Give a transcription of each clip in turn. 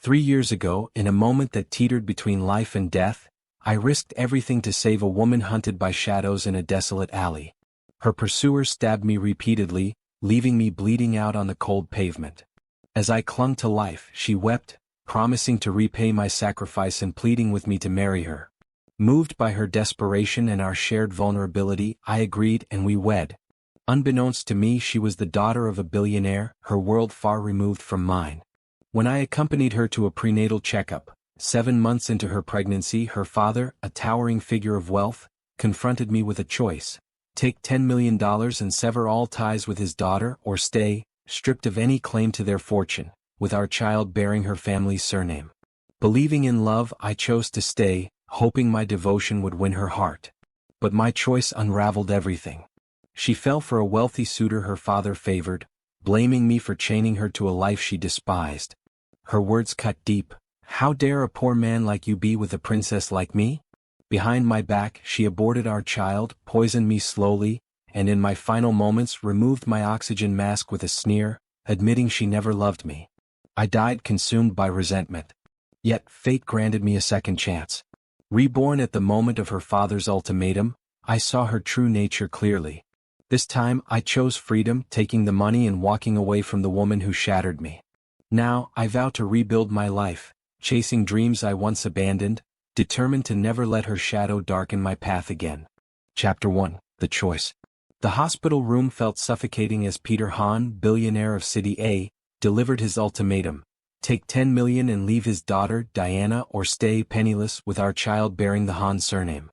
3 years ago, in a moment that teetered between life and death, I risked everything to save a woman hunted by shadows in a desolate alley. Her pursuers stabbed me repeatedly, leaving me bleeding out on the cold pavement. As I clung to life, she wept, promising to repay my sacrifice and pleading with me to marry her. Moved by her desperation and our shared vulnerability, I agreed and we wed. Unbeknownst to me, she was the daughter of a billionaire, her world far removed from mine. When I accompanied her to a prenatal checkup, 7 months into her pregnancy, her father, a towering figure of wealth, confronted me with a choice: take $10 million and sever all ties with his daughter, or stay, stripped of any claim to their fortune, with our child bearing her family's surname. Believing in love, I chose to stay, hoping my devotion would win her heart. But my choice unraveled everything. She fell for a wealthy suitor her father favored, blaming me for chaining her to a life she despised. Her words cut deep. "How dare a poor man like you be with a princess like me?" Behind my back, she aborted our child, poisoned me slowly, and in my final moments removed my oxygen mask with a sneer, admitting she never loved me. I died consumed by resentment. Yet fate granted me a second chance. Reborn at the moment of her father's ultimatum, I saw her true nature clearly. This time I chose freedom, taking the money and walking away from the woman who shattered me. Now, I vow to rebuild my life, chasing dreams I once abandoned, determined to never let her shadow darken my path again. Chapter 1: The Choice. The hospital room felt suffocating as Peter Hahn, billionaire of City A, delivered his ultimatum: take $10 million and leave his daughter, Diana, or stay penniless with our child bearing the Hahn surname.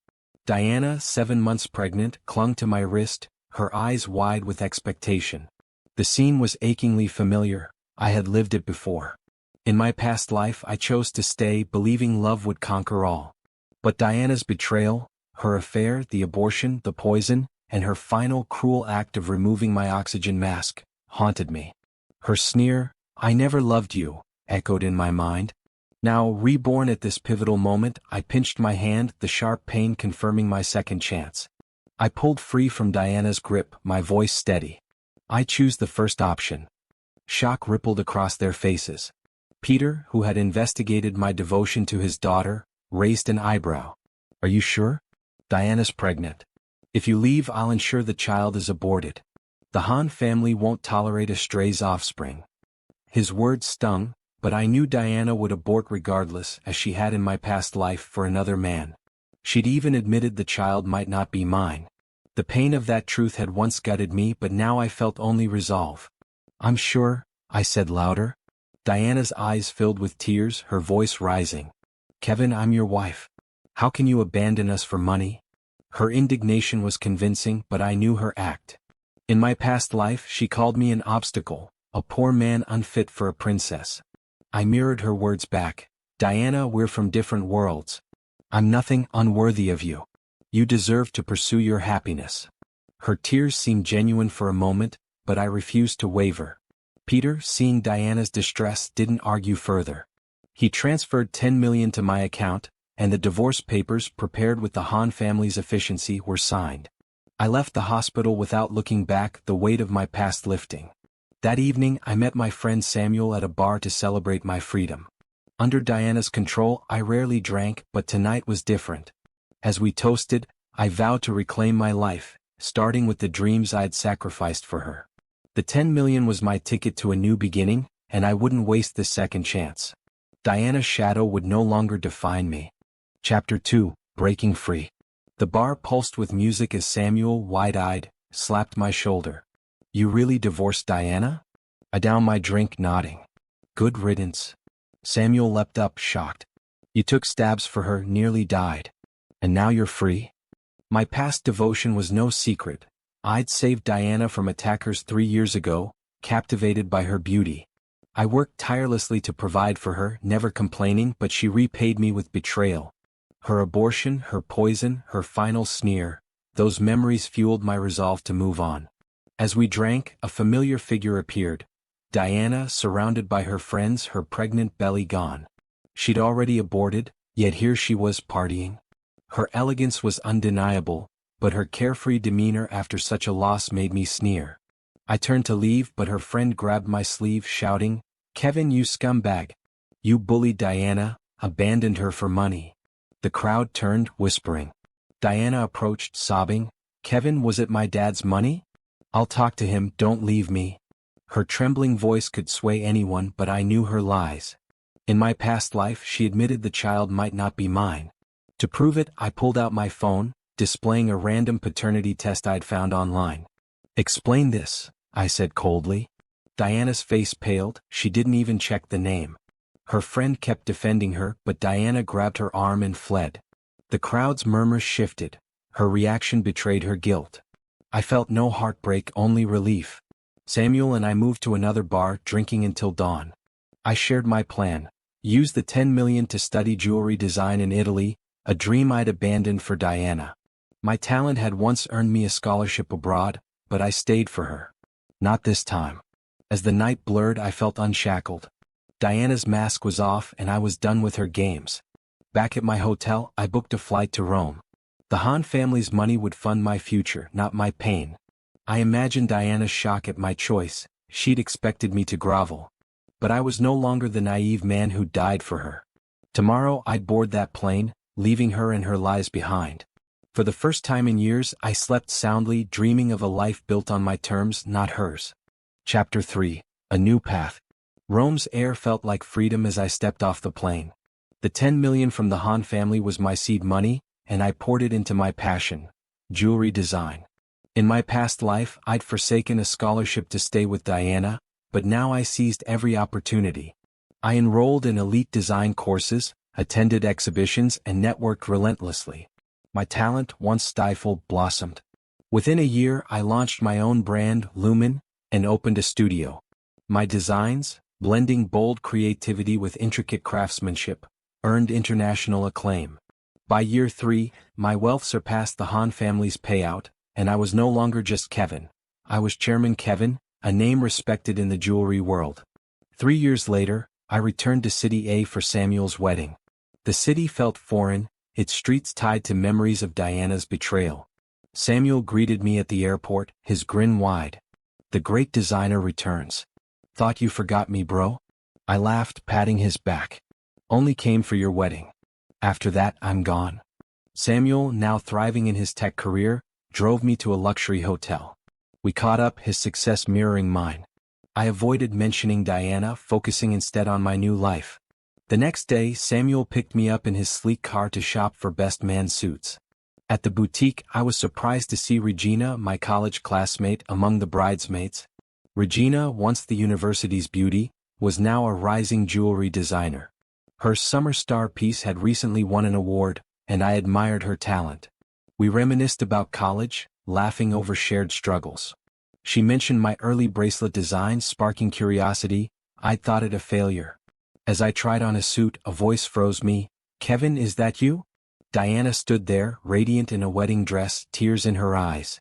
Diana, 7 months pregnant, clung to my wrist, her eyes wide with expectation. The scene was achingly familiar. I had lived it before. In my past life, I chose to stay, believing love would conquer all. But Diana's betrayal, her affair, the abortion, the poison, and her final cruel act of removing my oxygen mask, haunted me. Her sneer, "I never loved you," echoed in my mind. Now, reborn at this pivotal moment, I pinched my hand, the sharp pain confirming my second chance. I pulled free from Diana's grip, my voice steady. "I choose the first option." Shock rippled across their faces. Peter, who had investigated my devotion to his daughter, raised an eyebrow. "Are you sure? Diana's pregnant. If you leave, I'll ensure the child is aborted. The Hahn family won't tolerate a stray's offspring." His words stung, but I knew Diana would abort regardless, as she had in my past life for another man. She'd even admitted the child might not be mine. The pain of that truth had once gutted me, but now I felt only resolve. "I'm sure," I said louder. Diana's eyes filled with tears, her voice rising. "Kevin, I'm your wife. How can you abandon us for money?" Her indignation was convincing, but I knew her act. In my past life, she called me an obstacle, a poor man unfit for a princess. I mirrored her words back. "Diana, we're from different worlds. I'm nothing unworthy of you. You deserve to pursue your happiness." Her tears seemed genuine for a moment, but I refused to waver. Peter, seeing Diana's distress, didn't argue further. He transferred $10 million to my account, and the divorce papers, prepared with the Hahn family's efficiency, were signed. I left the hospital without looking back, the weight of my past lifting. That evening, I met my friend Samuel at a bar to celebrate my freedom. Under Diana's control, I rarely drank, but tonight was different. As we toasted, I vowed to reclaim my life, starting with the dreams I'd sacrificed for her. The $10 million was my ticket to a new beginning, and I wouldn't waste this second chance. Diana's shadow would no longer define me. Chapter 2: Breaking Free. The bar pulsed with music as Samuel, wide-eyed, slapped my shoulder. "You really divorced Diana?" I downed my drink, nodding. "Good riddance." Samuel leapt up, shocked. "You took stabs for her, nearly died. And now you're free?" My past devotion was no secret. I'd saved Diana from attackers 3 years ago, captivated by her beauty. I worked tirelessly to provide for her, never complaining, but she repaid me with betrayal. Her abortion, her poison, her final sneer, those memories fueled my resolve to move on. As we drank, a familiar figure appeared. Diana, surrounded by her friends, her pregnant belly gone. She'd already aborted, yet here she was partying. Her elegance was undeniable, but her carefree demeanor after such a loss made me sneer. I turned to leave, but her friend grabbed my sleeve, shouting, "Kevin, you scumbag! You bullied Diana, abandoned her for money. The crowd turned, whispering. Diana approached, sobbing. Kevin, was it my dad's money? I'll talk to him, don't leave me. Her trembling voice could sway anyone, but I knew her lies. In my past life, she admitted the child might not be mine. To prove it, I pulled out my phone, displaying a random paternity test I'd found online. Explain this, I said coldly. Diana's face paled, she didn't even check the name. Her friend kept defending her, but Diana grabbed her arm and fled. The crowd's murmurs shifted. Her reaction betrayed her guilt. I felt no heartbreak, only relief. Samuel and I moved to another bar, drinking until dawn. I shared my plan. Use the 10 million to study jewelry design in Italy, a dream I'd abandoned for Diana. My talent had once earned me a scholarship abroad, but I stayed for her. Not this time. As the night blurred, I felt unshackled. Diana's mask was off and I was done with her games. Back at my hotel, I booked a flight to Rome. The Hahn family's money would fund my future, not my pain. I imagined Diana's shock at my choice. She'd expected me to grovel. But I was no longer the naive man who died for her. Tomorrow I'd board that plane, leaving her and her lies behind. For the first time in years, I slept soundly, dreaming of a life built on my terms, not hers. Chapter 3. A New Path. Rome's air felt like freedom as I stepped off the plane. The 10 million from the Hahn family was my seed money, and I poured it into my passion, jewelry design. In my past life, I'd forsaken a scholarship to stay with Diana, but now I seized every opportunity. I enrolled in elite design courses, attended exhibitions, and networked relentlessly. My talent, once stifled, blossomed. Within a year, I launched my own brand, Lumen, and opened a studio. My designs, blending bold creativity with intricate craftsmanship, earned international acclaim. By year 3, my wealth surpassed the Hahn family's payout, and I was no longer just Kevin. I was Chairman Kevin, a name respected in the jewelry world. 3 years later, I returned to City A for Samuel's wedding. The city felt foreign, its streets tied to memories of Diana's betrayal. Samuel greeted me at the airport, his grin wide. The great designer returns. Thought you forgot me, bro? I laughed, patting his back. Only came for your wedding. After that, I'm gone. Samuel, now thriving in his tech career, drove me to a luxury hotel. We caught up, his success mirroring mine. I avoided mentioning Diana, focusing instead on my new life. The next day, Samuel picked me up in his sleek car to shop for best man suits. At the boutique, I was surprised to see Regina, my college classmate, among the bridesmaids. Regina, once the university's beauty, was now a rising jewelry designer. Her summer star piece had recently won an award, and I admired her talent. We reminisced about college, laughing over shared struggles. She mentioned my early bracelet design, sparking curiosity. I'd thought it a failure. As I tried on a suit, a voice froze me. Kevin, is that you? Diana stood there, radiant in a wedding dress, tears in her eyes.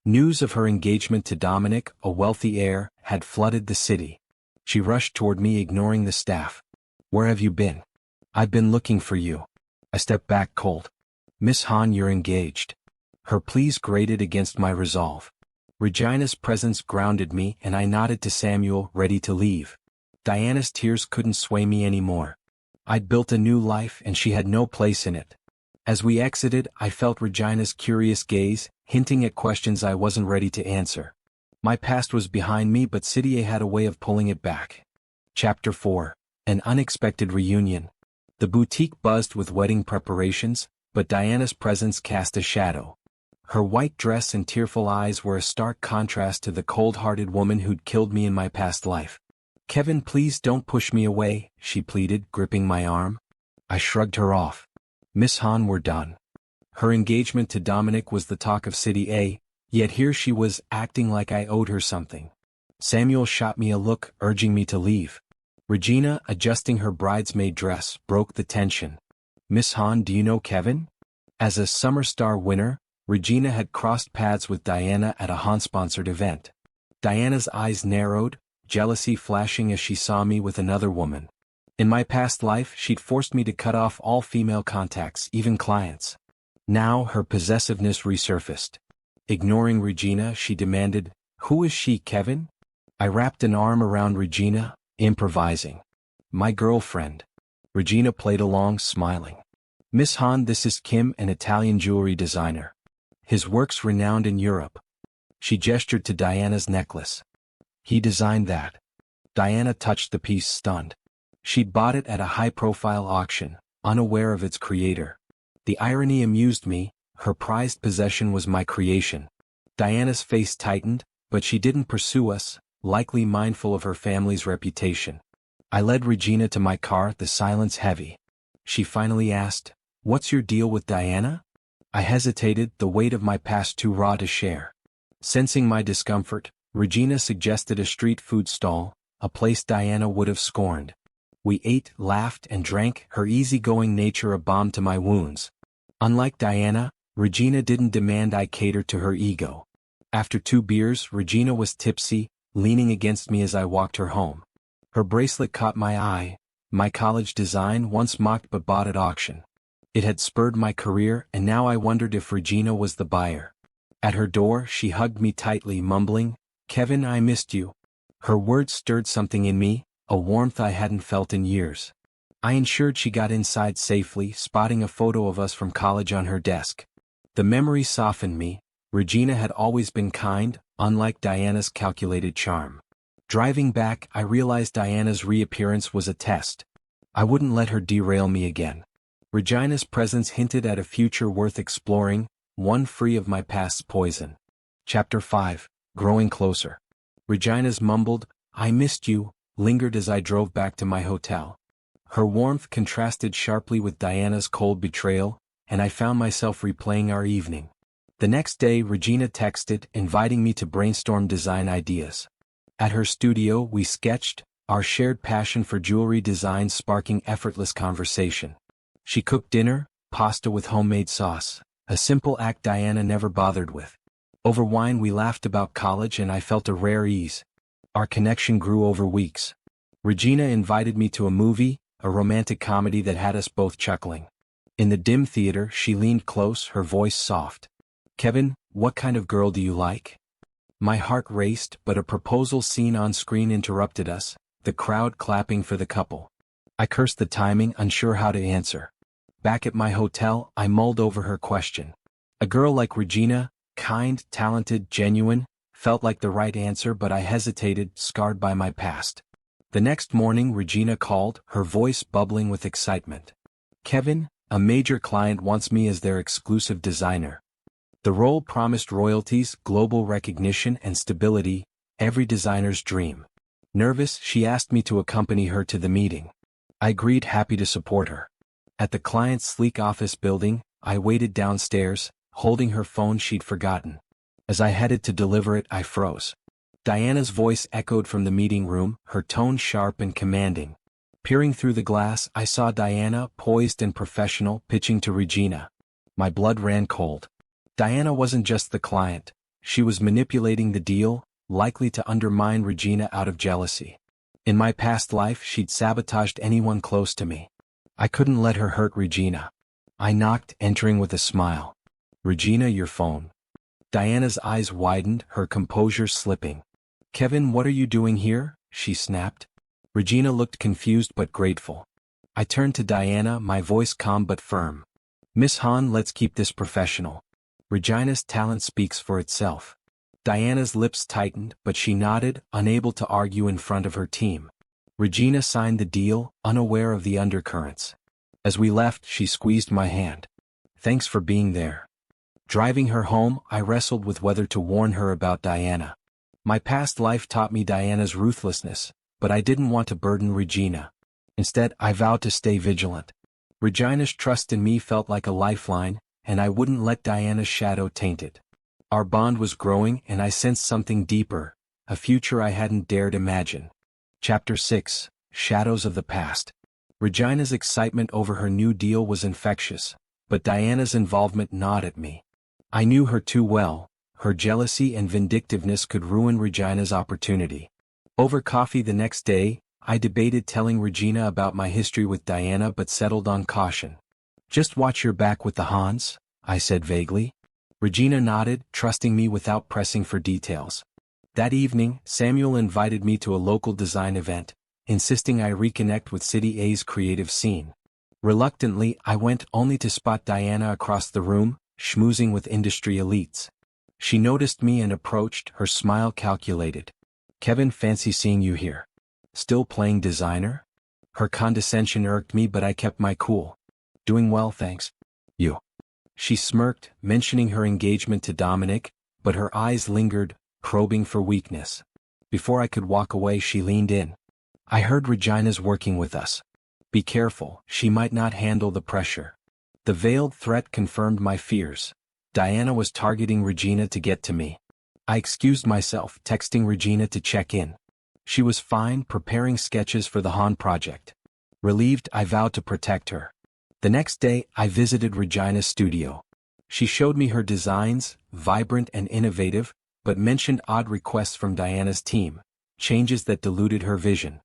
News of her engagement to Dominic, a wealthy heir, had flooded the city. She rushed toward me, ignoring the staff. Where have you been? I've been looking for you. I stepped back cold. Miss Hahn, you're engaged. Her pleas grated against my resolve. Regina's presence grounded me, and I nodded to Samuel, ready to leave. Diana's tears couldn't sway me anymore. I'd built a new life, and she had no place in it. As we exited, I felt Regina's curious gaze, hinting at questions I wasn't ready to answer. My past was behind me, but City A had a way of pulling it back. Chapter 4. An Unexpected Reunion. The boutique buzzed with wedding preparations, but Diana's presence cast a shadow. Her white dress and tearful eyes were a stark contrast to the cold-hearted woman who'd killed me in my past life. Kevin, please don't push me away, she pleaded, gripping my arm. I shrugged her off. Miss Hahn, we're done. Her engagement to Dominic was the talk of City A, yet here she was, acting like I owed her something. Samuel shot me a look, urging me to leave. Regina, adjusting her bridesmaid dress, broke the tension. Miss Hahn, do you know Kevin? As a Summer Star winner, Regina had crossed paths with Diana at a Hahn-sponsored event. Diana's eyes narrowed, jealousy flashing as she saw me with another woman. In my past life, she'd forced me to cut off all female contacts, even clients. Now, her possessiveness resurfaced. Ignoring Regina, she demanded, Who is she, Kevin? I wrapped an arm around Regina, improvising. My girlfriend. Regina played along, smiling. Miss Han, this is Kim, an Italian jewelry designer. His work's renowned in Europe. She gestured to Diana's necklace. He designed that. Diana touched the piece, stunned. She'd bought it at a high-profile auction, unaware of its creator. The irony amused me. Her prized possession was my creation. Diana's face tightened, but she didn't pursue us, likely mindful of her family's reputation. I led Regina to my car, the silence heavy. She finally asked, "What's your deal with Diana?" I hesitated, the weight of my past too raw to share. Sensing my discomfort, Regina suggested a street food stall, a place Diana would have scorned. We ate, laughed, and drank, her easygoing nature a balm to my wounds. Unlike Diana, Regina didn't demand I cater to her ego. After 2 beers, Regina was tipsy, leaning against me as I walked her home. Her bracelet caught my eye, my college design once mocked but bought at auction. It had spurred my career, and now I wondered if Regina was the buyer. At her door, she hugged me tightly, mumbling, "Kevin, I missed you." Her words stirred something in me, a warmth I hadn't felt in years. I ensured she got inside safely, spotting a photo of us from college on her desk. The memory softened me. Regina had always been kind, unlike Diana's calculated charm. Driving back, I realized Diana's reappearance was a test. I wouldn't let her derail me again. Regina's presence hinted at a future worth exploring, one free of my past's poison. Chapter 5, Growing Closer. Regina's mumbled, "I missed you," lingered as I drove back to my hotel. Her warmth contrasted sharply with Diana's cold betrayal, and I found myself replaying our evening. The next day, Regina texted, inviting me to brainstorm design ideas. At her studio, we sketched, our shared passion for jewelry design sparking effortless conversation. She cooked dinner, pasta with homemade sauce, a simple act Diana never bothered with. Over wine we laughed about college and I felt a rare ease. Our connection grew over weeks. Regina invited me to a movie, a romantic comedy that had us both chuckling. In the dim theater, she leaned close, her voice soft. "Kevin, what kind of girl do you like?" My heart raced, but a proposal scene on screen interrupted us, the crowd clapping for the couple. I cursed the timing, unsure how to answer. Back at my hotel, I mulled over her question. A girl like Regina, kind, talented, genuine, felt like the right answer, but I hesitated, scarred by my past. The next morning, Regina called, her voice bubbling with excitement. "Kevin, a major client wants me as their exclusive designer." The role promised royalties, global recognition, and stability, every designer's dream. Nervous, she asked me to accompany her to the meeting. I agreed, happy to support her. At the client's sleek office building, I waited downstairs, holding her phone she'd forgotten. As I headed to deliver it, I froze. Diana's voice echoed from the meeting room, her tone sharp and commanding. Peering through the glass, I saw Diana, poised and professional, pitching to Regina. My blood ran cold. Diana wasn't just the client. She was manipulating the deal, likely to undermine Regina out of jealousy. In my past life, she'd sabotaged anyone close to me. I couldn't let her hurt Regina. I knocked, entering with a smile. "Regina, your phone." Diana's eyes widened, her composure slipping. "Kevin, what are you doing here?" she snapped. Regina looked confused but grateful. I turned to Diana, my voice calm but firm. "Miss Han, let's keep this professional." Regina's talent speaks for itself. Diana's lips tightened, but she nodded, unable to argue in front of her team. Regina signed the deal, unaware of the undercurrents. As we left, she squeezed my hand. "Thanks for being there." Driving her home, I wrestled with whether to warn her about Diana. My past life taught me Diana's ruthlessness, but I didn't want to burden Regina. Instead, I vowed to stay vigilant. Regina's trust in me felt like a lifeline, and I wouldn't let Diana's shadow taint it. Our bond was growing, and I sensed something deeper, a future I hadn't dared imagine. Chapter 6, Shadows of the Past. Regina's excitement over her new deal was infectious, but Diana's involvement gnawed at me. I knew her too well. Her jealousy and vindictiveness could ruin Regina's opportunity. Over coffee the next day, I debated telling Regina about my history with Diana but settled on caution. "Just watch your back with the Hans," I said vaguely. Regina nodded, trusting me without pressing for details. That evening, Samuel invited me to a local design event, insisting I reconnect with City A's creative scene. Reluctantly, I went only to spot Diana across the room, schmoozing with industry elites. She noticed me and approached, her smile calculated. "Kevin, fancy seeing you here. Still playing designer?" Her condescension irked me, but I kept my cool. "Doing well, thanks. You?" She smirked, mentioning her engagement to Dominic, but her eyes lingered, probing for weakness. Before I could walk away, she leaned in. "I heard Regina's working with us. Be careful, she might not handle the pressure." The veiled threat confirmed my fears. Diana was targeting Regina to get to me. I excused myself, texting Regina to check in. She was fine, preparing sketches for the Han project. Relieved, I vowed to protect her. The next day, I visited Regina's studio. She showed me her designs, vibrant and innovative, but mentioned odd requests from Diana's team, changes that diluted her vision.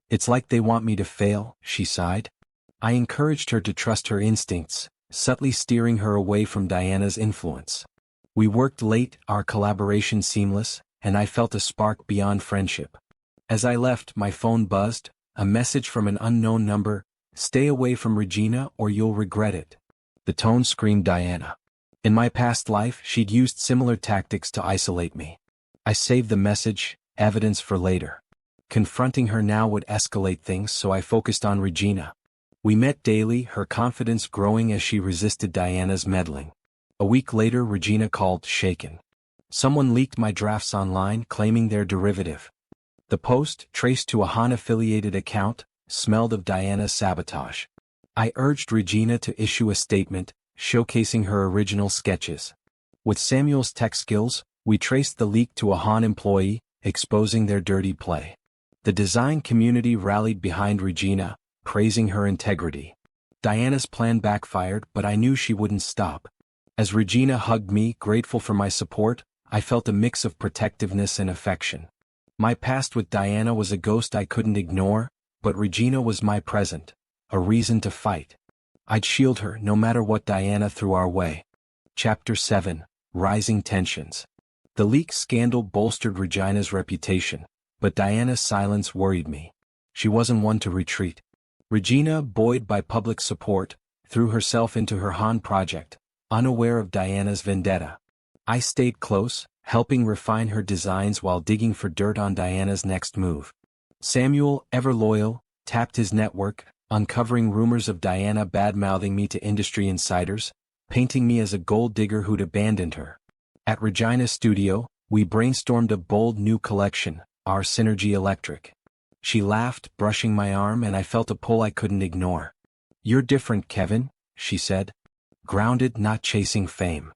"It's like they want me to fail," she sighed. I encouraged her to trust her instincts, subtly steering her away from Diana's influence. We worked late, our collaboration seamless, and I felt a spark beyond friendship. As I left, my phone buzzed, a message from an unknown number: "Stay away from Regina or you'll regret it." The tone screamed Diana. In my past life, she'd used similar tactics to isolate me. I saved the message, evidence for later. Confronting her now would escalate things, so I focused on Regina. We met daily, her confidence growing as she resisted Diana's meddling. A week later, Regina called, shaken. Someone leaked my drafts online, claiming their derivative. The post, traced to a Han-affiliated account, smelled of Diana's sabotage. I urged Regina to issue a statement, showcasing her original sketches. With Samuel's tech skills, we traced the leak to a Han employee, exposing their dirty play. The design community rallied behind Regina, praising her integrity. Diana's plan backfired, but I knew she wouldn't stop. As Regina hugged me, grateful for my support, I felt a mix of protectiveness and affection. My past with Diana was a ghost I couldn't ignore, but Regina was my present, a reason to fight. I'd shield her no matter what Diana threw our way. Chapter 7: Rising Tensions. The leak scandal bolstered Regina's reputation, but Diana's silence worried me. She wasn't one to retreat. Regina, buoyed by public support, threw herself into her Han project, unaware of Diana's vendetta. I stayed close, helping refine her designs while digging for dirt on Diana's next move. Samuel, ever loyal, tapped his network, uncovering rumors of Diana bad-mouthing me to industry insiders, painting me as a gold digger who'd abandoned her. At Regina's studio, we brainstormed a bold new collection, our Synergy Electric. She laughed, brushing my arm, and I felt a pull I couldn't ignore. "You're different, Kevin," she said. "Grounded, not chasing fame."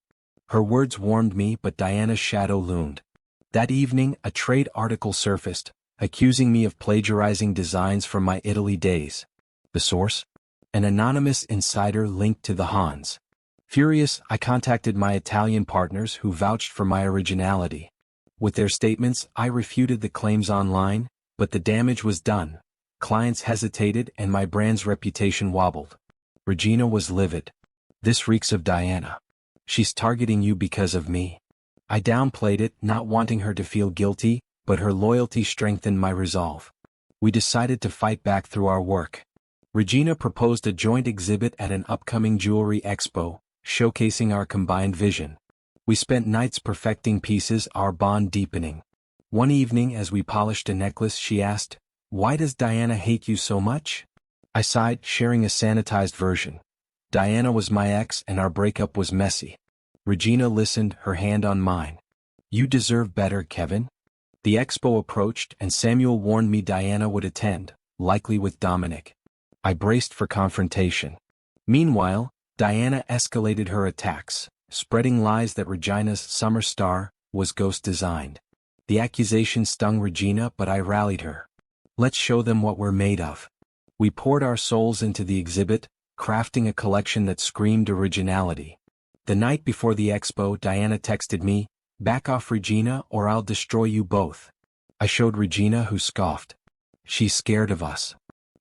Her words warmed me, but Diana's shadow loomed. That evening, a trade article surfaced, accusing me of plagiarizing designs from my Italy days. The source? An anonymous insider linked to the Hans. Furious, I contacted my Italian partners who vouched for my originality. With their statements, I refuted the claims online, but the damage was done. Clients hesitated and my brand's reputation wobbled. Regina was livid. "This reeks of Diana. She's targeting you because of me." I downplayed it, not wanting her to feel guilty, but her loyalty strengthened my resolve. We decided to fight back through our work. Regina proposed a joint exhibit at an upcoming jewelry expo, showcasing our combined vision. We spent nights perfecting pieces, our bond deepening. One evening, as we polished a necklace, she asked, "Why does Diana hate you so much?" I sighed, sharing a sanitized version. Diana was my ex and our breakup was messy. Regina listened, her hand on mine. "You deserve better, Kevin." The expo approached and Samuel warned me Diana would attend, likely with Dominic. I braced for confrontation. Meanwhile, Diana escalated her attacks, spreading lies that Regina's summer star was ghost-designed. The accusation stung Regina, but I rallied her. "Let's show them what we're made of." We poured our souls into the exhibit, crafting a collection that screamed originality. The night before the expo, Diana texted me, "Back off, Regina, or I'll destroy you both." I showed Regina, who scoffed. "She's scared of us."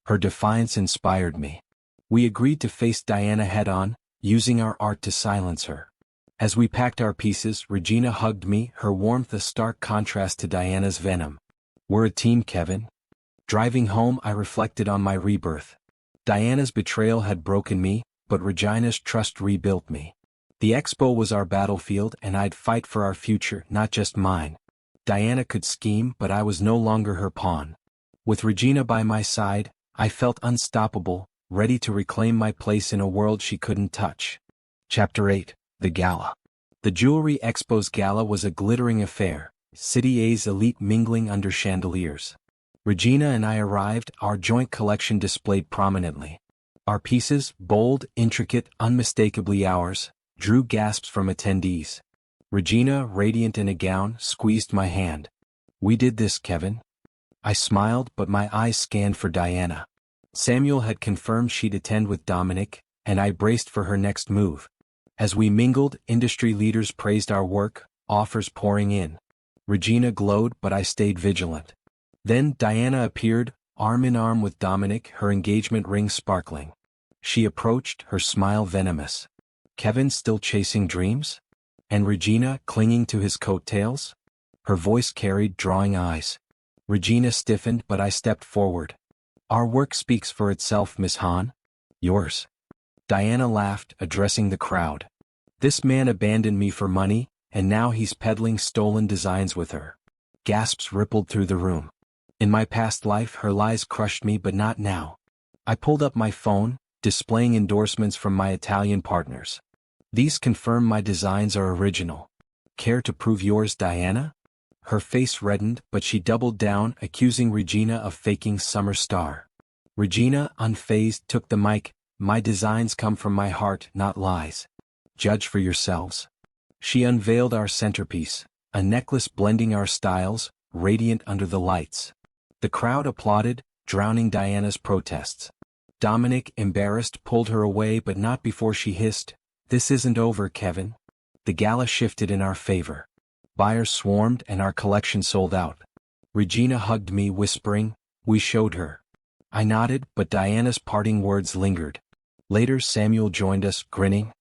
Her defiance inspired me. We agreed to face Diana head-on, using our art to silence her. As we packed our pieces, Regina hugged me, her warmth a stark contrast to Diana's venom. "We're a team, Kevin." Driving home, I reflected on my rebirth. Diana's betrayal had broken me, but Regina's trust rebuilt me. The expo was our battlefield, and I'd fight for our future, not just mine. Diana could scheme, but I was no longer her pawn. With Regina by my side, I felt unstoppable, ready to reclaim my place in a world she couldn't touch. Chapter 8. The Gala. The Jewelry Expo's gala was a glittering affair, City A's elite mingling under chandeliers. Regina and I arrived, our joint collection displayed prominently. Our pieces, bold, intricate, unmistakably ours, drew gasps from attendees. Regina, radiant in a gown, squeezed my hand. "We did this, Kevin." I smiled, but my eyes scanned for Diana. Samuel had confirmed she'd attend with Dominic, and I braced for her next move. As we mingled, industry leaders praised our work, offers pouring in. Regina glowed, but I stayed vigilant. Then Diana appeared, arm in arm with Dominic, her engagement ring sparkling. She approached, her smile venomous. Kevin still chasing dreams? And Regina clinging to his coattails? Her voice carried drawing eyes. Regina stiffened, but I stepped forward. "Our work speaks for itself, Miss Hahn." "Yours." Diana laughed, addressing the crowd. "This man abandoned me for money, and now he's peddling stolen designs with her." Gasps rippled through the room. In my past life, her lies crushed me, but not now. I pulled up my phone, displaying endorsements from my Italian partners. "These confirm my designs are original. Care to prove yours, Diana?" Her face reddened, but she doubled down, accusing Regina of faking Summer Star. Regina, unfazed, took the mic. "My designs come from my heart, not lies. Judge for yourselves." She unveiled our centerpiece, a necklace blending our styles, radiant under the lights. The crowd applauded, drowning Diana's protests. Dominic, embarrassed, pulled her away, but not before she hissed, "This isn't over, Kevin." The gala shifted in our favor. Buyers swarmed and our collection sold out. Regina hugged me, whispering, "We showed her." I nodded, but Diana's parting words lingered. Later Samuel joined us, grinning.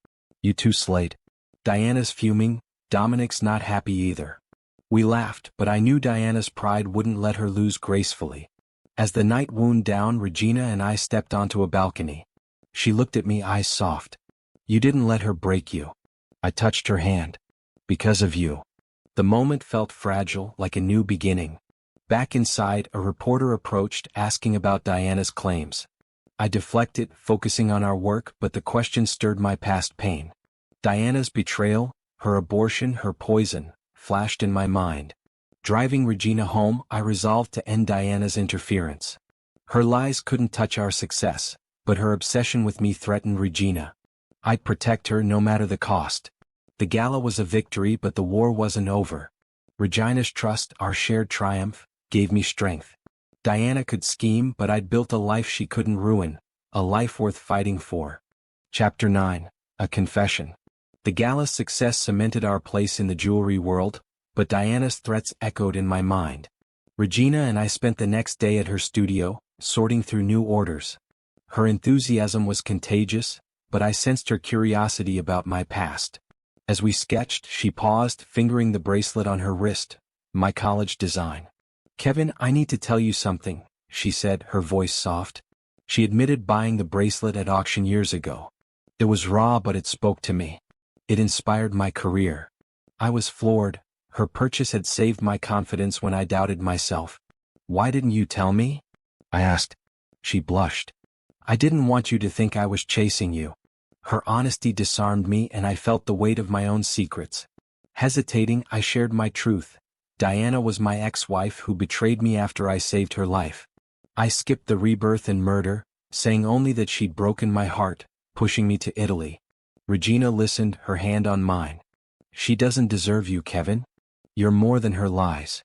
"You two slayed." Diana's fuming, Dominic's not happy either. We laughed, but I knew Diana's pride wouldn't let her lose gracefully. As the night wound down, Regina and I stepped onto a balcony. She looked at me, eyes soft. "You didn't let her break you." I touched her hand. "Because of you." The moment felt fragile, like a new beginning. Back inside, a reporter approached, asking about Diana's claims. I deflected, focusing on our work, but the question stirred my past pain. Diana's betrayal, her abortion, her poison, flashed in my mind. Driving Regina home, I resolved to end Diana's interference. Her lies couldn't touch our success, but her obsession with me threatened Regina. I'd protect her no matter the cost. The gala was a victory, but the war wasn't over. Regina's trust, our shared triumph, gave me strength. Diana could scheme, but I'd built a life she couldn't ruin, a life worth fighting for. Chapter 9. A Confession. The gala's success cemented our place in the jewelry world, but Diana's threats echoed in my mind. Regina and I spent the next day at her studio, sorting through new orders. Her enthusiasm was contagious, but I sensed her curiosity about my past. As we sketched, she paused, fingering the bracelet on her wrist, my college design. "Kevin, I need to tell you something," she said, her voice soft. She admitted buying the bracelet at auction years ago. It was raw, but it spoke to me. It inspired my career. I was floored. Her purchase had saved my confidence when I doubted myself. "Why didn't you tell me?" I asked. She blushed. "I didn't want you to think I was chasing you." Her honesty disarmed me, and I felt the weight of my own secrets. Hesitating, I shared my truth. Diana was my ex-wife who betrayed me after I saved her life. I skipped the rebirth and murder, saying only that she'd broken my heart, pushing me to Italy. Regina listened, her hand on mine. "She doesn't deserve you, Kevin. You're more than her lies."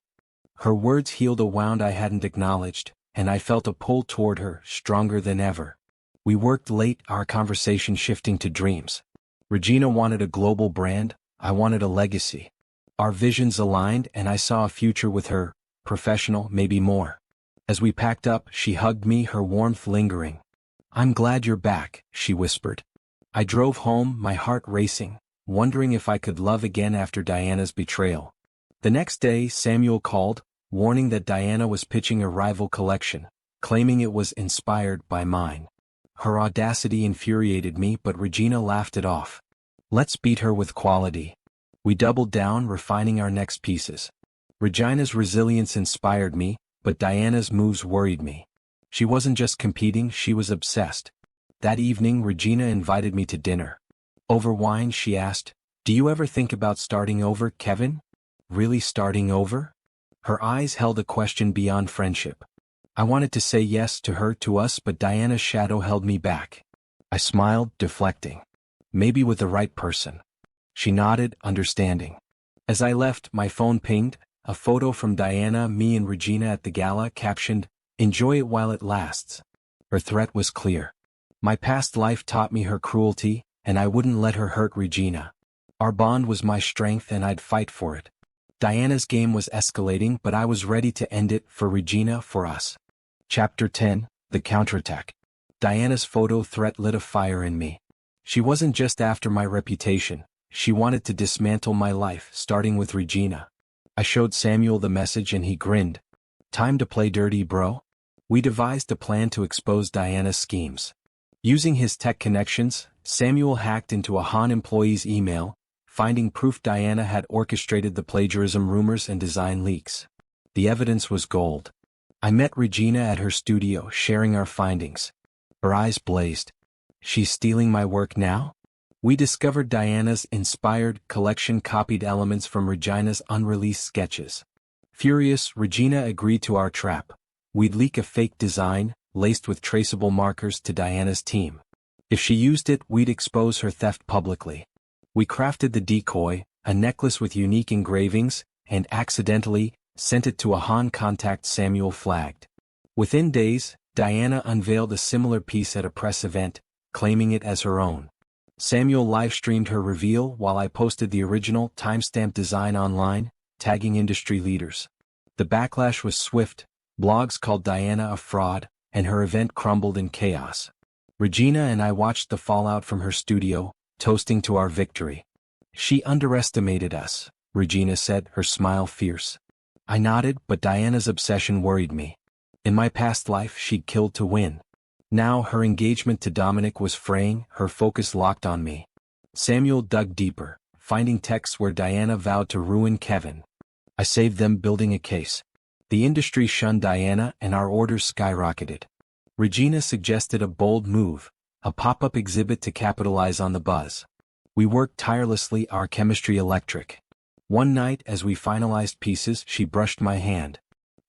Her words healed a wound I hadn't acknowledged, and I felt a pull toward her, stronger than ever. We worked late, our conversation shifting to dreams. Regina wanted a global brand, I wanted a legacy. Our visions aligned, and I saw a future with her, professional, maybe more. As we packed up, she hugged me, her warmth lingering. "I'm glad you're back," she whispered. I drove home, my heart racing, wondering if I could love again after Diana's betrayal. The next day, Samuel called, warning that Diana was pitching a rival collection, claiming it was inspired by mine. Her audacity infuriated me, but Regina laughed it off. Let's beat her with quality. We doubled down, refining our next pieces. Regina's resilience inspired me, but Diana's moves worried me. She wasn't just competing, she was obsessed. That evening, Regina invited me to dinner. Over wine, she asked, "Do you ever think about starting over, Kevin? Really starting over?" Her eyes held a question beyond friendship. I wanted to say yes to her, to us, but Diana's shadow held me back. I smiled, deflecting. Maybe with the right person. She nodded, understanding. As I left, my phone pinged, a photo from Diana, me and Regina at the gala, captioned, "Enjoy it while it lasts." Her threat was clear. My past life taught me her cruelty, and I wouldn't let her hurt Regina. Our bond was my strength and I'd fight for it. Diana's game was escalating, but I was ready to end it, for Regina, for us. Chapter 10, The Counterattack. Diana's photo threat lit a fire in me. She wasn't just after my reputation, she wanted to dismantle my life, starting with Regina. I showed Samuel the message and he grinned. "Time to play dirty, bro?" We devised a plan to expose Diana's schemes. Using his tech connections, Samuel hacked into a Han employee's email, finding proof Diana had orchestrated the plagiarism rumors and design leaks. The evidence was gold. I met Regina at her studio, sharing our findings. Her eyes blazed. "She's stealing my work now?" We discovered Diana's inspired collection copied elements from Regina's unreleased sketches. Furious, Regina agreed to our trap. We'd leak a fake design, laced with traceable markers, to Diana's team. If she used it, we'd expose her theft publicly. We crafted the decoy, a necklace with unique engravings, and accidentally sent it to a Han contact Samuel flagged. Within days, Diana unveiled a similar piece at a press event, claiming it as her own. Samuel live-streamed her reveal while I posted the original timestamped design online, tagging industry leaders. The backlash was swift. Blogs called Diana a fraud, and her event crumbled in chaos. Regina and I watched the fallout from her studio, toasting to our victory. "She underestimated us," Regina said, her smile fierce. I nodded, but Diana's obsession worried me. In my past life, she'd killed to win. Now her engagement to Dominic was fraying, her focus locked on me. Samuel dug deeper, finding texts where Diana vowed to ruin Kevin. I saved them, building a case. The industry shunned Diana and our orders skyrocketed. Regina suggested a bold move, a pop-up exhibit to capitalize on the buzz. We worked tirelessly, our chemistry electric. One night, as we finalized pieces, she brushed my hand.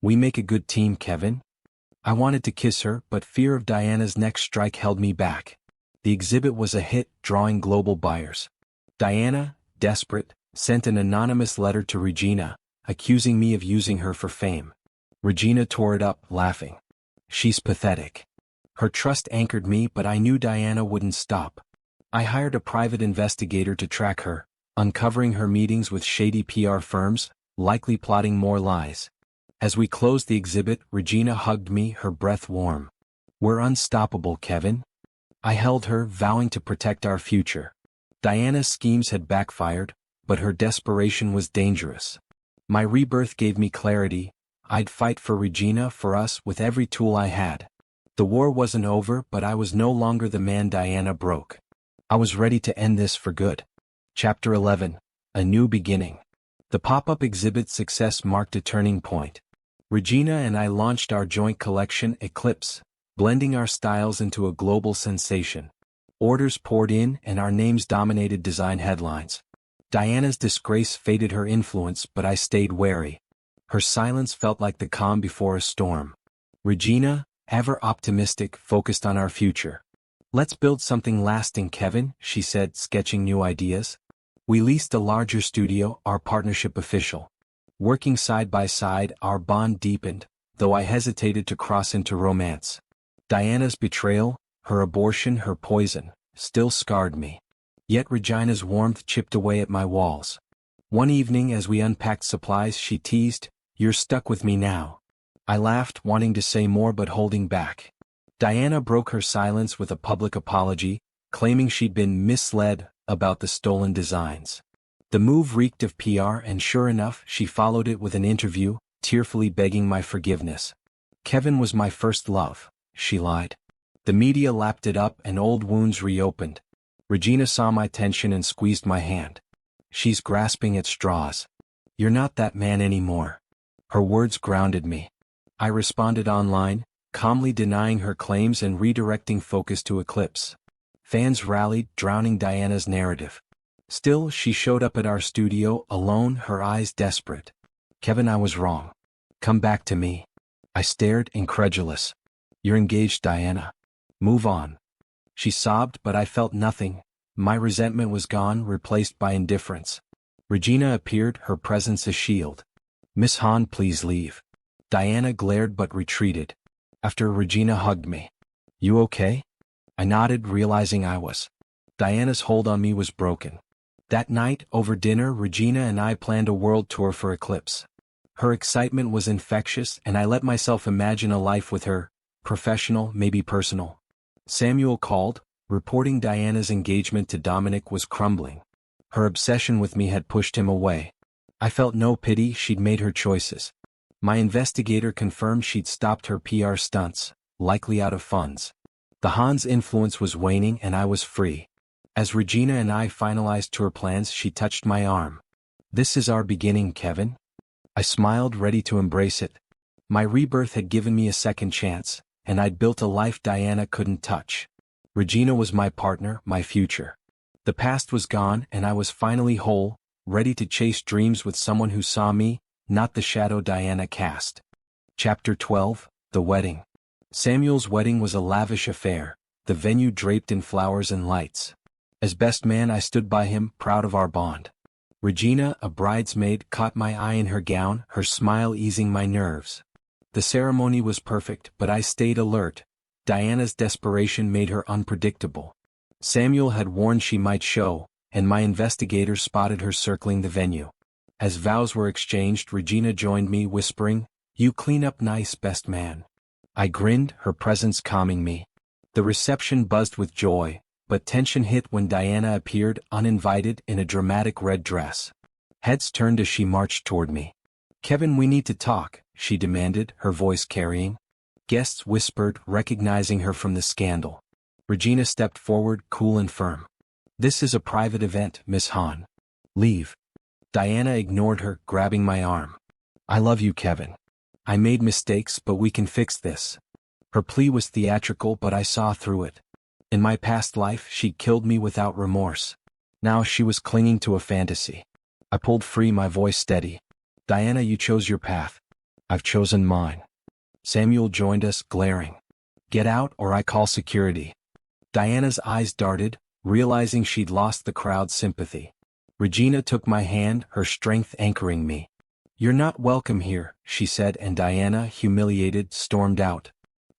"We make a good team, Kevin." I wanted to kiss her, but fear of Diana's next strike held me back. The exhibit was a hit, drawing global buyers. Diana, desperate, sent an anonymous letter to Regina, accusing me of using her for fame. Regina tore it up, laughing. "She's pathetic." Her trust anchored me, but I knew Diana wouldn't stop. I hired a private investigator to track her, uncovering her meetings with shady PR firms, likely plotting more lies. As we closed the exhibit, Regina hugged me, her breath warm. "We're unstoppable, Kevin." I held her, vowing to protect our future. Diana's schemes had backfired, but her desperation was dangerous. My rebirth gave me clarity. I'd fight for Regina, for us, with every tool I had. The war wasn't over, but I was no longer the man Diana broke. I was ready to end this for good. Chapter 11, A New Beginning. The pop-up exhibit's success marked a turning point. Regina and I launched our joint collection, Eclipse, blending our styles into a global sensation. Orders poured in and our names dominated design headlines. Diana's disgrace faded her influence, but I stayed wary. Her silence felt like the calm before a storm. Regina, ever optimistic, focused on our future. "Let's build something lasting, Kevin," she said, sketching new ideas. We leased a larger studio, our partnership official. Working side by side, our bond deepened, though I hesitated to cross into romance. Diana's betrayal, her abortion, her poison, still scarred me. Yet Regina's warmth chipped away at my walls. One evening as we unpacked supplies, she teased, "You're stuck with me now." I laughed, wanting to say more but holding back. Diana broke her silence with a public apology, claiming she'd been misled about the stolen designs. The move reeked of PR, and sure enough, she followed it with an interview, tearfully begging my forgiveness. Kevin was my first love, she lied. The media lapped it up and old wounds reopened. Regina saw my tension and squeezed my hand. She's grasping at straws. You're not that man anymore. Her words grounded me. I responded online, calmly denying her claims and redirecting focus to Eclipse. Fans rallied, drowning Diana's narrative. Still, she showed up at our studio, alone, her eyes desperate. Kevin, I was wrong. Come back to me. I stared, incredulous. You're engaged, Diana. Move on. She sobbed, but I felt nothing. My resentment was gone, replaced by indifference. Regina appeared, her presence a shield. Miss Han, please leave. Diana glared but retreated. After Regina hugged me. You okay? I nodded, realizing I was. Diana's hold on me was broken. That night, over dinner, Regina and I planned a world tour for Eclipse. Her excitement was infectious, and I let myself imagine a life with her, professional, maybe personal. Samuel called, reporting Diana's engagement to Dominic was crumbling. Her obsession with me had pushed him away. I felt no pity, she'd made her choices. My investigator confirmed she'd stopped her PR stunts, likely out of funds. The Han's influence was waning and I was free. As Regina and I finalized tour plans, she touched my arm. This is our beginning, Kevin. I smiled, ready to embrace it. My rebirth had given me a second chance, and I'd built a life Diana couldn't touch. Regina was my partner, my future. The past was gone and I was finally whole, ready to chase dreams with someone who saw me, not the shadow Diana cast. Chapter 12, The Wedding. Samuel's wedding was a lavish affair, the venue draped in flowers and lights. As best man, I stood by him, proud of our bond. Regina, a bridesmaid, caught my eye in her gown, her smile easing my nerves. The ceremony was perfect, but I stayed alert. Diana's desperation made her unpredictable. Samuel had warned she might show, and my investigator spotted her circling the venue. As vows were exchanged, Regina joined me, whispering, "You clean up nice, best man." I grinned, her presence calming me. The reception buzzed with joy, but tension hit when Diana appeared, uninvited, in a dramatic red dress. Heads turned as she marched toward me. "Kevin, we need to talk," she demanded, her voice carrying. Guests whispered, recognizing her from the scandal. Regina stepped forward, cool and firm. "This is a private event, Miss Han. Leave." Diana ignored her, grabbing my arm. "I love you, Kevin. I made mistakes, but we can fix this." Her plea was theatrical, but I saw through it. In my past life, she'd killed me without remorse. Now she was clinging to a fantasy. I pulled free, my voice steady. "Diana, you chose your path. I've chosen mine." Samuel joined us, glaring. "Get out or I call security." Diana's eyes darted, realizing she'd lost the crowd's sympathy. Regina took my hand, her strength anchoring me. "You're not welcome here," she said, and Diana, humiliated, stormed out.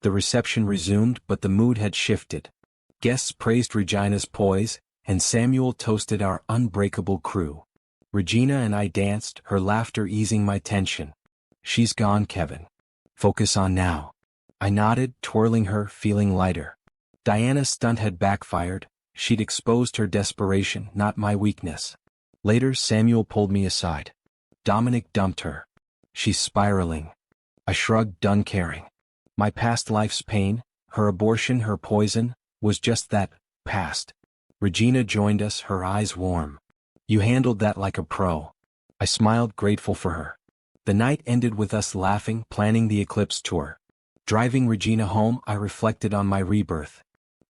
The reception resumed, but the mood had shifted. Guests praised Regina's poise, and Samuel toasted our unbreakable crew. Regina and I danced, her laughter easing my tension. "She's gone, Kevin. Focus on now." I nodded, twirling her, feeling lighter. Diana's stunt had backfired. She'd exposed her desperation, not my weakness. Later, Samuel pulled me aside. "Dominic dumped her. She's spiraling." I shrugged, done caring. My past life's pain, her abortion, her poison, was just that, past. Regina joined us, her eyes warm. "You handled that like a pro." I smiled, grateful for her. The night ended with us laughing, planning the Eclipse tour. Driving Regina home, I reflected on my rebirth.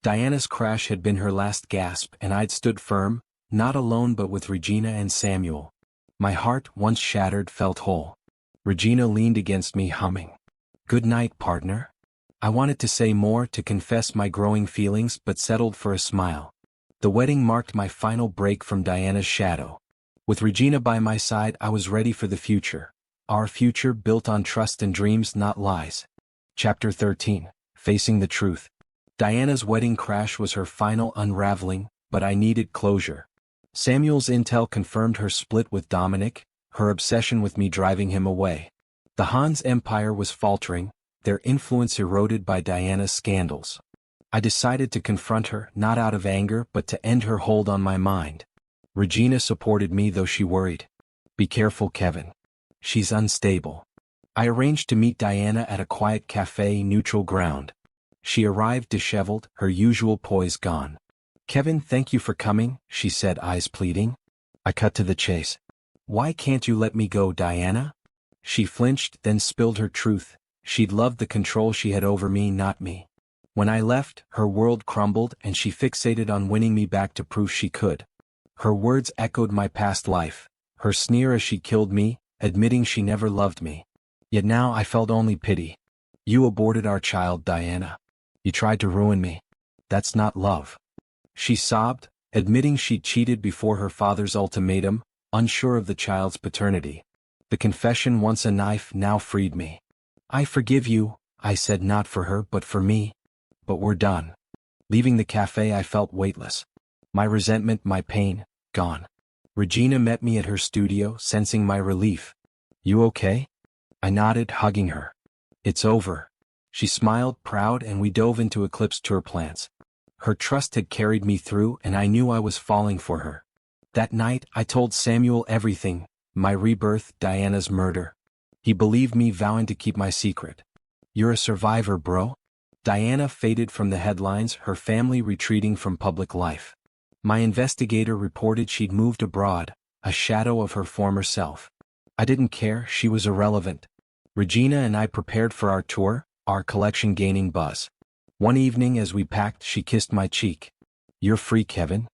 Diana's crash had been her last gasp, and I'd stood firm, not alone but with Regina and Samuel. My heart, once shattered, felt whole. Regina leaned against me, humming, "Good night, partner." I wanted to say more, to confess my growing feelings, but settled for a smile. The wedding marked my final break from Diana's shadow. With Regina by my side, I was ready for the future. Our future built on trust and dreams, not lies. Chapter 13, Facing the Truth. Diana's wedding crash was her final unraveling, but I needed closure. Samuel's intel confirmed her split with Dominic, her obsession with me driving him away. The Han's empire was faltering, their influence eroded by Diana's scandals. I decided to confront her, not out of anger but to end her hold on my mind. Regina supported me, though she worried. "Be careful, Kevin. She's unstable." I arranged to meet Diana at a quiet cafe neutral ground. She arrived disheveled, her usual poise gone. "Kevin, thank you for coming," she said, eyes pleading. I cut to the chase. "Why can't you let me go, Diana?" She flinched, then spilled her truth. She'd loved the control she had over me, not me. When I left, her world crumbled and she fixated on winning me back to prove she could. Her words echoed my past life, her sneer as she killed me, admitting she never loved me. Yet now I felt only pity. "You aborted our child, Diana. You tried to ruin me. That's not love." She sobbed, admitting she'd cheated before her father's ultimatum, unsure of the child's paternity. The confession, once a knife, now freed me. "I forgive you," I said, not for her but for me. "But we're done." Leaving the cafe I felt weightless. My resentment, my pain, gone. Regina met me at her studio, sensing my relief. "You okay?" I nodded, hugging her. "It's over." She smiled, proud, and we dove into Eclipse tour plans. Her trust had carried me through, and I knew I was falling for her. That night, I told Samuel everything, my rebirth, Diana's murder. He believed me, vowing to keep my secret. "You're a survivor, bro." Diana faded from the headlines, her family retreating from public life. My investigator reported she'd moved abroad, a shadow of her former self. I didn't care, she was irrelevant. Regina and I prepared for our tour, our collection gaining buzz. One evening as we packed, she kissed my cheek. "You're free, Kevin."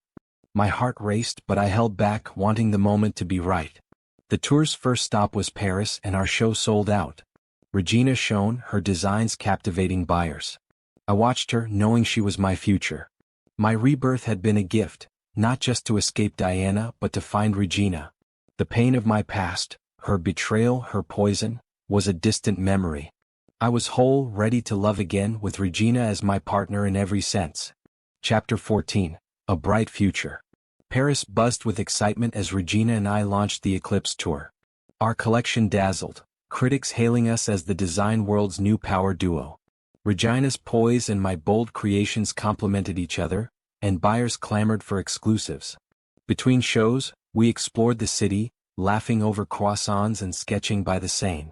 My heart raced, but I held back, wanting the moment to be right. The tour's first stop was Paris, and our show sold out. Regina shone, her designs captivating buyers. I watched her, knowing she was my future. My rebirth had been a gift, not just to escape Diana, but to find Regina. The pain of my past, her betrayal, her poison, was a distant memory. I was whole, ready to love again, with Regina as my partner in every sense. Chapter 14. A Bright Future. Paris buzzed with excitement as Regina and I launched the Eclipse tour. Our collection dazzled, critics hailing us as the design world's new power duo. Regina's poise and my bold creations complemented each other, and buyers clamored for exclusives. Between shows, we explored the city, laughing over croissants and sketching by the Seine.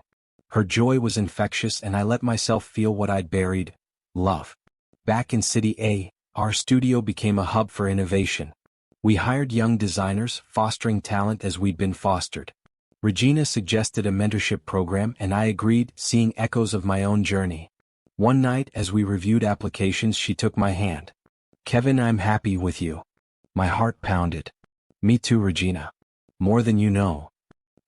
Her joy was infectious, and I let myself feel what I'd buried: love. Back in City A, our studio became a hub for innovation. We hired young designers, fostering talent as we'd been fostered. Regina suggested a mentorship program, and I agreed, seeing echoes of my own journey. One night, as we reviewed applications, she took my hand. "Kevin, I'm happy with you." My heart pounded. "Me too, Regina. More than you know."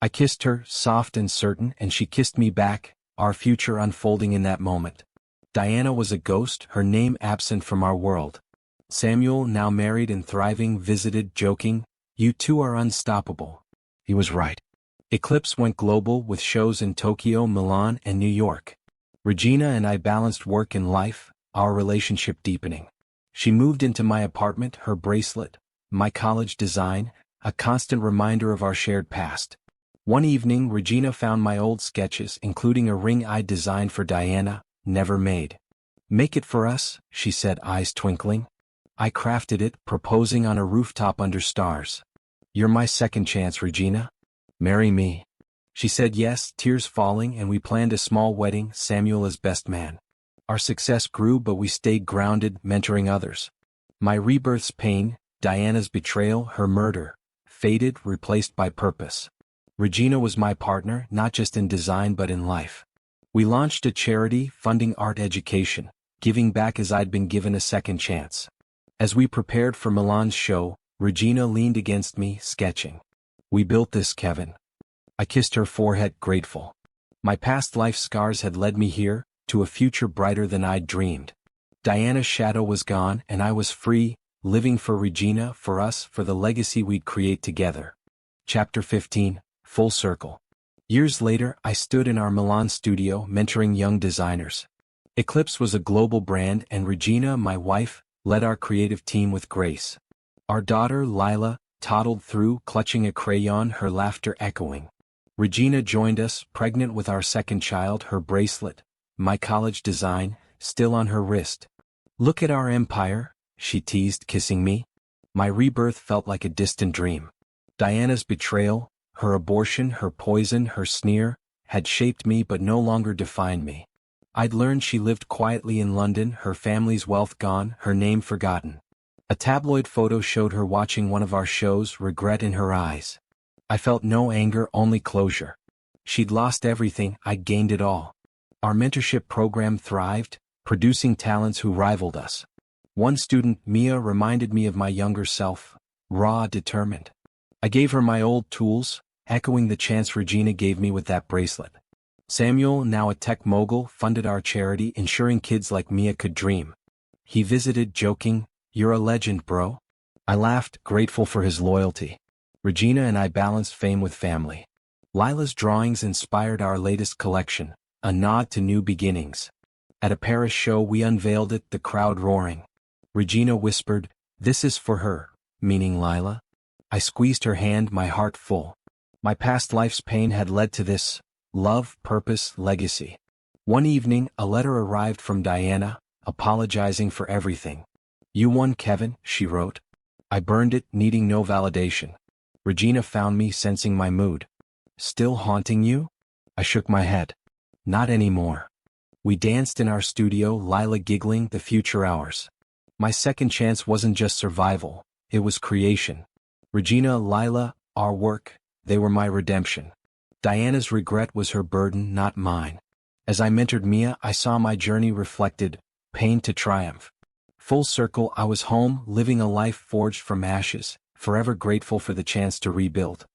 I kissed her, soft and certain, and she kissed me back, our future unfolding in that moment. Diana was a ghost, her name absent from our world. Samuel, now married and thriving, visited, joking, "You two are unstoppable." He was right. Eclipse went global, with shows in Tokyo, Milan, and New York. Regina and I balanced work and life, our relationship deepening. She moved into my apartment, her bracelet, my college design, a constant reminder of our shared past. One evening, Regina found my old sketches, including a ring I'd designed for Diana, never made. "Make it for us," she said, eyes twinkling. I crafted it, proposing on a rooftop under stars. "You're my second chance, Regina. Marry me." She said yes, tears falling, and we planned a small wedding, Samuel as best man. Our success grew, but we stayed grounded, mentoring others. My rebirth's pain, Diana's betrayal, her murder, faded, replaced by purpose. Regina was my partner, not just in design but in life. We launched a charity, funding art education, giving back as I'd been given a second chance. As we prepared for Milan's show, Regina leaned against me, sketching. "We built this, Kevin." I kissed her forehead, grateful. My past life scars had led me here, to a future brighter than I'd dreamed. Diana's shadow was gone, and I was free, living for Regina, for us, for the legacy we'd create together. Chapter 15. Full Circle. Years later, I stood in our Milan studio, mentoring young designers. Eclipse was a global brand, and Regina, my wife, led our creative team with grace. Our daughter, Lila, toddled through, clutching a crayon, her laughter echoing. Regina joined us, pregnant with our second child, her bracelet, my college design, still on her wrist. "Look at our empire," she teased, kissing me. My rebirth felt like a distant dream. Diana's betrayal, her abortion, her poison, her sneer, had shaped me but no longer defined me. I'd learned she lived quietly in London, her family's wealth gone, her name forgotten. A tabloid photo showed her watching one of our shows, regret in her eyes. I felt no anger, only closure. She'd lost everything, I'd gained it all. Our mentorship program thrived, producing talents who rivaled us. One student, Mia, reminded me of my younger self, raw, determined. I gave her my old tools, echoing the chance Regina gave me with that bracelet. Samuel, now a tech mogul, funded our charity, ensuring kids like Mia could dream. He visited, joking, "You're a legend, bro." I laughed, grateful for his loyalty. Regina and I balanced fame with family. Lila's drawings inspired our latest collection, a nod to new beginnings. At a Paris show we unveiled it, the crowd roaring. Regina whispered, "This is for her," meaning Lila. I squeezed her hand, my heart full. My past life's pain had led to this: love, purpose, legacy. One evening, a letter arrived from Diana, apologizing for everything. "You won, Kevin," she wrote. I burned it, needing no validation. Regina found me, sensing my mood. "Still haunting you?" I shook my head. "Not anymore." We danced in our studio, Lila giggling, the future ours. My second chance wasn't just survival, it was creation. Regina, Lila, our work, they were my redemption. Diana's regret was her burden, not mine. As I mentored Mia, I saw my journey reflected, pain to triumph. Full circle, I was home, living a life forged from ashes, forever grateful for the chance to rebuild.